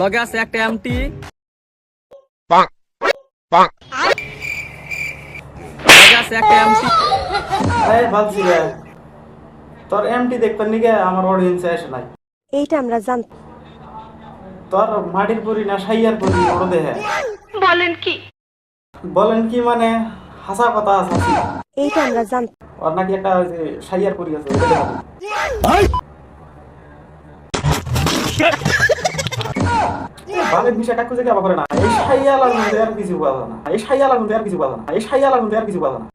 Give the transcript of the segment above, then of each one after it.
লগে আছে একটা এমটি লগে আছে একটা এমটি। এই ভাবছি রে তোর এমটি দেখবেন নিকে আমার অডিয়েন্সে আসে নাই। এইটা আমরা জানতাম। তোর মাটির পরি না সাইয়ার পরি ওর দেহে। বলেন কি মানে হাসা কথা আছে। এইটা আমরা জানতাম। ওর নাকি একটা ওই যে সাইয়ার পরি আছে ওটা দেখাবো। বালের বিষয়টা খুঁজে কি আবার করে না। এই সাইয়ালার মধ্যে আর কিছু পাবো না। এই সাইয়ালার মধ্যে আর কিছু পাবো না। এই সাইয়ালার মধ্যে আর কিছু পাবো না।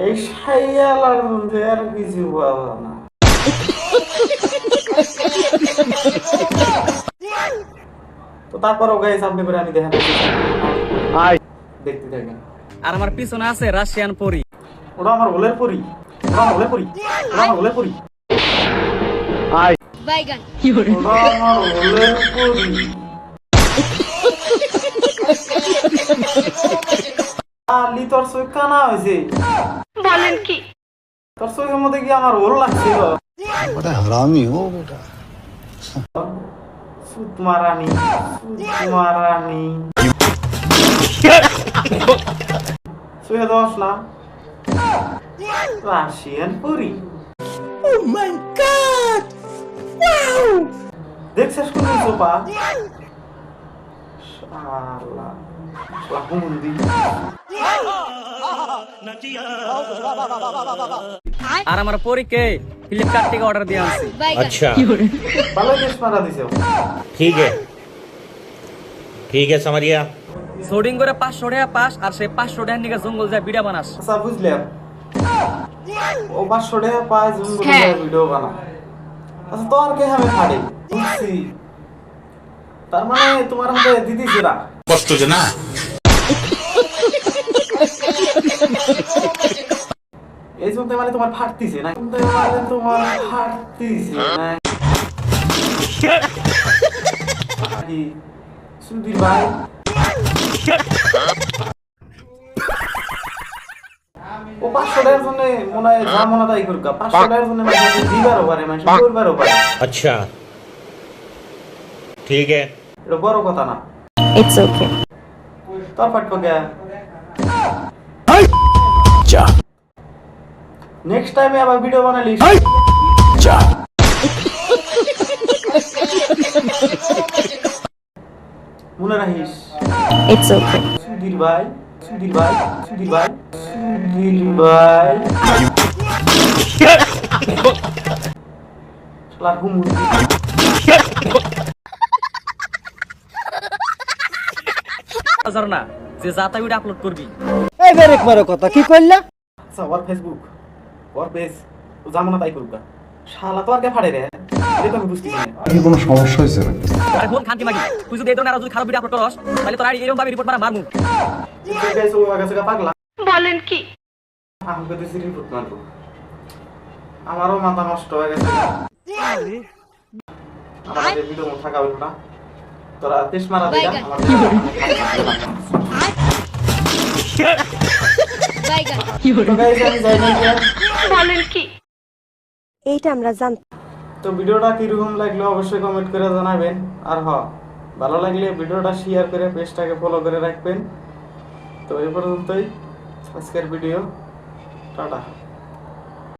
এই সাইয়ালার মধ্যে আর কিছু পাবো না। তো তারপরও গাইস আপনি করে আমি দেখেন দেখতে থাকেন। আর আমার পিছনে আছে রাশিয়ান পরি। ওটা আমার ওলের পরি। ওটা আমার ওলের পরি। ওটা আমার ওলের পরি। বাইগান ওটা আমার ওলের পরি। আলি তোর চোখ কানা হয়েছে। বলেন কি? তোর চোখের মধ্যে কি আমার ওল লাগছিল? बड़ा हरामी हो बेटा। সুত মারানি সুত মারানি চোখে দোষ না রাশিয়ান পরি। ও মাই গড ওয়াও দেখছিস কোন সোপা শালা লাহুন্দি। আর আমার পরীকে ফ্লিপকার্ট থেকে অর্ডার দিয়ে আনছি। अच्छा ভালো দেশ মারা দিছো। ठीक है समझ गया। সোডিং করে 500 টাকা পাস আর সে 500 টাকা নিয়ে জঙ্গল যায় ভিডিও বানাস। আচ্ছা বুঝলাম ও 500 টাকা পায় জঙ্গল ভিডিও বানা। আচ্ছা তো আর কে হবে খাড়ে বুঝছি। তার মানে তোমার হাতে দিদি জোড়া কষ্ট যে না এই শুনতে মানে তোমার ফাটতিছে না শুনতে মানে তোমার ফাটতিছে না কি সুধীর ভাই ও 500 টাকার জন্য মনে হয় যা মনে তাই করুক। 500 টাকার জন্য মানে দিবারও পারে মানে করবারও পারে। अच्छा ठीक है এটা বড় কথা না। It's okay. তোর ফাটবো কে নেক্সট টাইমে আবার ভিডিও বানালিস মনে রাখিস। It's okay. সুধীর ভাই সুধীর ভাই সুধীর ভাই সুধীর ভাই শালা হুমুন্দি। জানো না যে যাতা ভিডিও আপলোড করবি। এই বেরেক মারো কথা কি কইলা? আচ্ছা ওর ফেসবুক ওর পেজ ও জামনা তাই করুক। শালা তো আর কে ফাড়ে রে এটা তো আমি বুঝতেছি না। কি কোনো সমস্যা হয়েছে নাকি? আরে ফোন খানকি মাগি তুই যদি এই ধরনের আরো যদি খারাপ ভিডিও আপলোড করস তাহলে তোর এরকম ভাবে রিপোর্ট মারা মারমু। গাইস ও আগে পাগলা বলেন কি? আমাকে তো সিরিয়াল করতে মারবো। আমারও মাথা নষ্ট হয়ে গেছে। আমার এই ভিডিও মো থাকা হলো না। তোরা তেজ মারা দেয়া আমার বাইগান তো গাইস আমি যাই না কি বলেন কি? এইটা আমরা জানতাম। তো ভিডিওটা কিরকম লাগলো অবশ্যই কমেন্ট করে জানাবেন। আর ভালো লাগলে ভিডিওটা শেয়ার করে পেজটাকে ফলো করে রাখবেন। তো এই পর্যন্তই আজকের ভিডিও। টাটা।